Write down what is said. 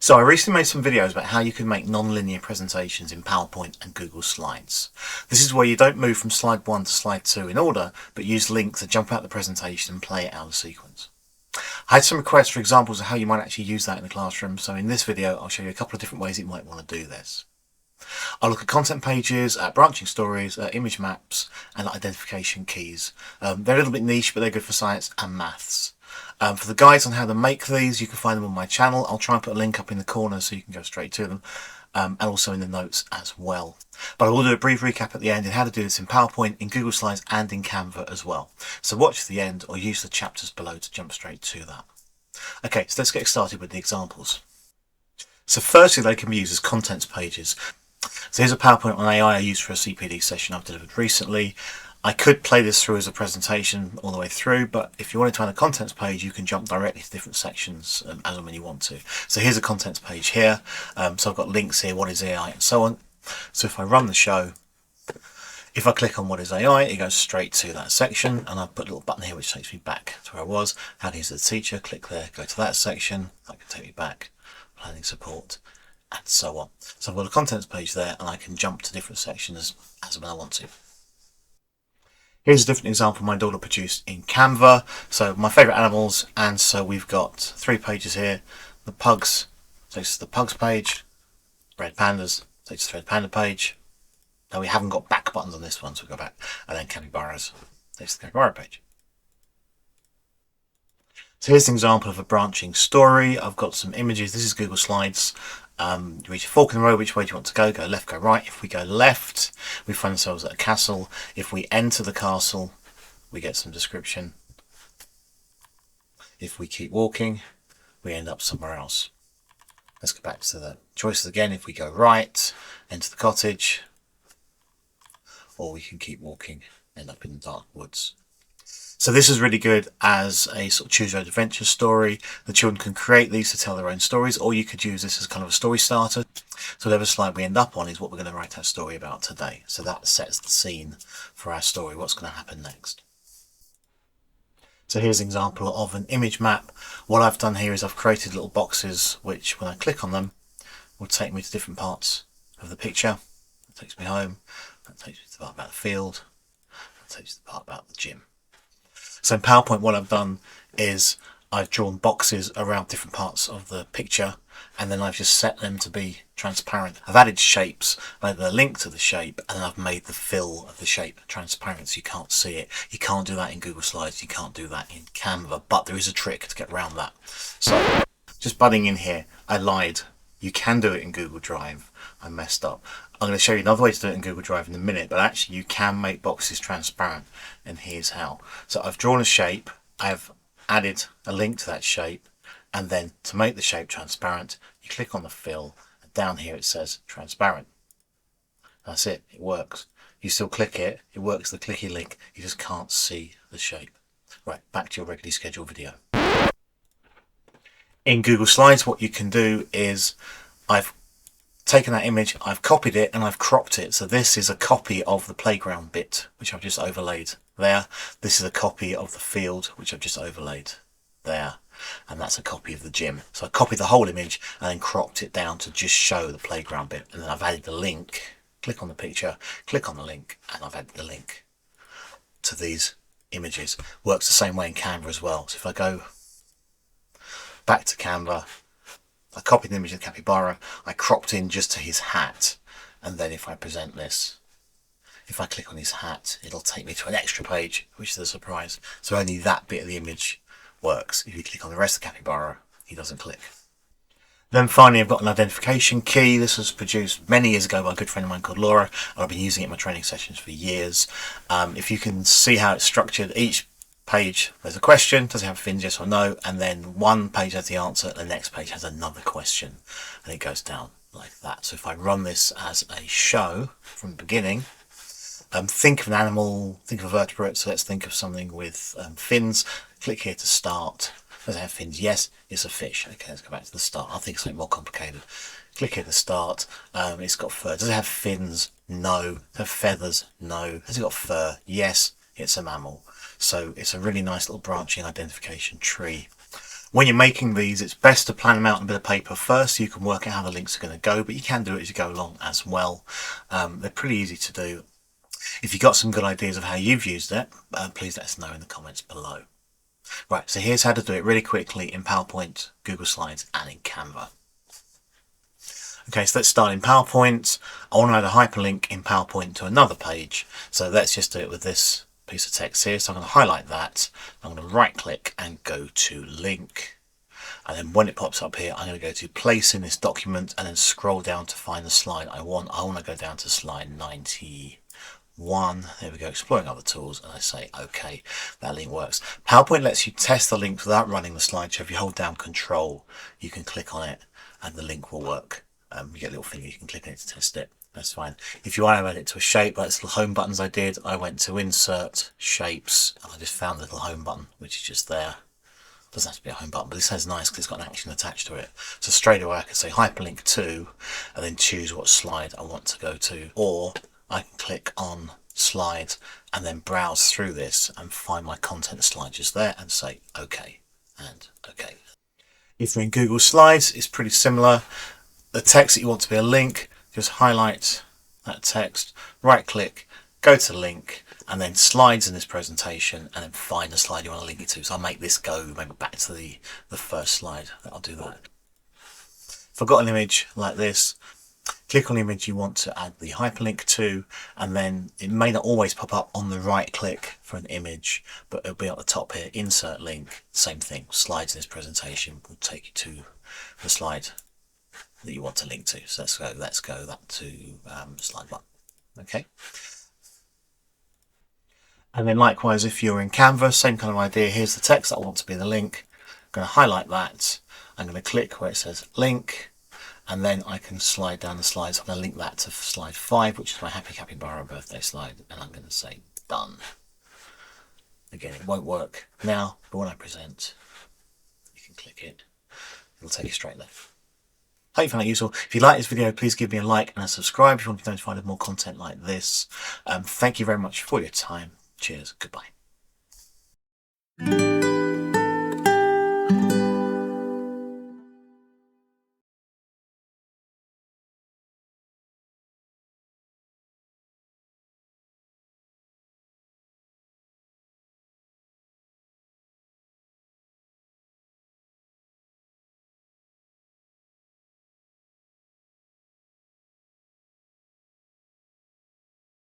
So I recently made some videos about how you can make non-linear presentations in PowerPoint and Google Slides. This is where you don't move from slide 1 to slide 2 in order, but use links to jump out the presentation and play it out of sequence. I had some requests for examples of how you might actually use that in the classroom, so in this video I'll show you a couple of different ways you might want to do this. I'll look at content pages, at branching stories, at image maps and identification keys. They're a little bit niche, but they're good for science and maths. For the guides on how to make these, you can find them on my channel. I'll try and put a link up in the corner so you can go straight to them, and also in the notes as well. But I will do a brief recap at the end on how to do this in PowerPoint, in Google Slides and in Canva as well. So watch to the end or use the chapters below to jump straight to that. Okay, so let's get started with the examples. So firstly, they can be used as contents pages. So here's a PowerPoint on AI I used for a CPD session I've delivered recently. I could play this through as a presentation all the way through, but if you wanted to add a contents page, you can jump directly to different sections as and when you want to. So here's a contents page here. So I've got links here, what is AI and so on. So if I run the show, if I click on what is AI, it goes straight to that section, and I've put a little button here which takes me back to where I was. How to use the teacher, click there, go to that section, that can take me back, planning support, and so on. So I've got a contents page there, and I can jump to different sections as when I want to. Here's a different example my daughter produced in Canva. So my favourite animals, and so we've got 3 pages here. The pugs takes us to the pugs page. Red pandas takes us to the red panda page. Now we haven't got back buttons on this one, so we'll go back. And then capybaras takes us to the capybara page. So here's an example of a branching story. I've got some images. This is Google Slides. You reach a fork in the road, which way do you want to go? Go left, go right. If we go left, we find ourselves at a castle. If we enter the castle, we get some description. If we keep walking, we end up somewhere else. Let's go back to the choices again. If we go right, enter the cottage, or we can keep walking, end up in the dark woods. So this is really good as a sort of choose your own adventure story. The children can create these to tell their own stories, or you could use this as kind of a story starter. So whatever slide we end up on is what we're going to write our story about today. So that sets the scene for our story, what's going to happen next. So here's an example of an image map. What I've done here is I've created little boxes which, when I click on them, will take me to different parts of the picture. That takes me home, that takes me to the part about the field, that takes me to the part about the gym. So in PowerPoint, what I've done is I've drawn boxes around different parts of the picture, and then I've just set them to be transparent. I've added shapes, made the link to the shape, and then I've made the fill of the shape transparent so you can't see it. You can't do that in Google Slides, you can't do that in Canva, but there is a trick to get around that. So just butting in here, I lied. You can do it in Google Drive. I messed up. I'm going to show you another way to do it in Google Drive in a minute, but actually you can make boxes transparent, and here's how. So I've drawn a shape, I've added a link to that shape, and then to make the shape transparent, you click on the fill, and down here it says transparent. That's it, it works. You still click it, it works the clicky link, you just can't see the shape. Right, back to your regularly scheduled video. In Google Slides, what you can do is I've taken that image, I've copied it, and I've cropped it. So this is a copy of the playground bit, which I've just overlaid there. This is a copy of the field, which I've just overlaid there. And that's a copy of the gym. So I copied the whole image and then cropped it down to just show the playground bit. And then I've added the link, click on the picture, click on the link, and I've added the link to these images. Works the same way in Canva as well. So if I go back to Canva, I copied the image of the capybara, I cropped in just to his hat, and then if I present this, if I click on his hat, it'll take me to an extra page, which is a surprise. So only that bit of the image works. If you click on the rest of the capybara, he doesn't click. Then finally, I've got an identification key. This was produced many years ago by a good friend of mine called Laura, and I've been using it in my training sessions for years. If you can see how it's structured, each page there's a question, does it have fins, yes or no, and then one page has the answer, the next page has another question, and it goes down like that. So if I run this as a show from the beginning, think of an animal, think of a vertebrate, so let's think of something with fins. Click here to start. Does it have fins? Yes, it's a fish. Okay, let's go back to the start. I'll think of something more complicated. Click here to start. It's got fur. Does it have fins? No. Does it have feathers? No. Has it got fur? Yes, it's a mammal. So it's a really nice little branching identification tree. When you're making these, it's best to plan them out on a bit of paper first so you can work out how the links are going to go, but you can do it as you go along as well. They're pretty easy to do. If you've got some good ideas of how you've used it, please let us know in the comments below. Right, so here's how to do it really quickly in PowerPoint, Google Slides and in Canva. Okay, so let's start in PowerPoint. I want to add a hyperlink in PowerPoint to another page, so let's just do it with this piece of text here. So I'm going to highlight that, I'm going to right click and go to link, and then when it pops up here I'm going to go to place in this document and then scroll down to find the slide I want. I want to go down to slide 91. There we go, exploring other tools, and I say OK. That link works. PowerPoint lets you test the links without running the slide, so if you hold down Control you can click on it and the link will work. You get a little finger, you can click on it to test it. That's fine. If you want to add it to a shape, like the little home buttons I did, I went to Insert, Shapes, and I just found the little home button, which is just there. Doesn't have to be a home button, but this is nice because it's got an action attached to it. So straight away I can say hyperlink to, and then choose what slide I want to go to, or I can click on slide and then browse through this and find my content slide just there and say OK and OK. If you're in Google Slides, it's pretty similar. The text that you want to be a link, just highlight that text, right click, go to link, and then slides in this presentation, and then find the slide you want to link it to. So I'll make this go maybe back to the first slide. I'll do that. If I've got an image like this, click on the image you want to add the hyperlink to, and then it may not always pop up on the right click for an image, but it'll be at the top here, insert link, same thing, slides in this presentation will take you to the slide that you want to link to. So let's go that to slide 1. Okay. And then likewise, if you're in Canva, same kind of idea. Here's the text that I want to be the link. I'm going to highlight that. I'm going to click where it says link, and then I can slide down the slides. I'm going to link that to slide 5, which is my Happy Capybara birthday slide, and I'm going to say done. Again, it won't work now, but when I present, you can click it. It'll take you straight there. Hope you found it useful. If you like this video, please give me a like and a subscribe if you want to be notified of more content like this. Thank you very much for your time. Cheers. Goodbye.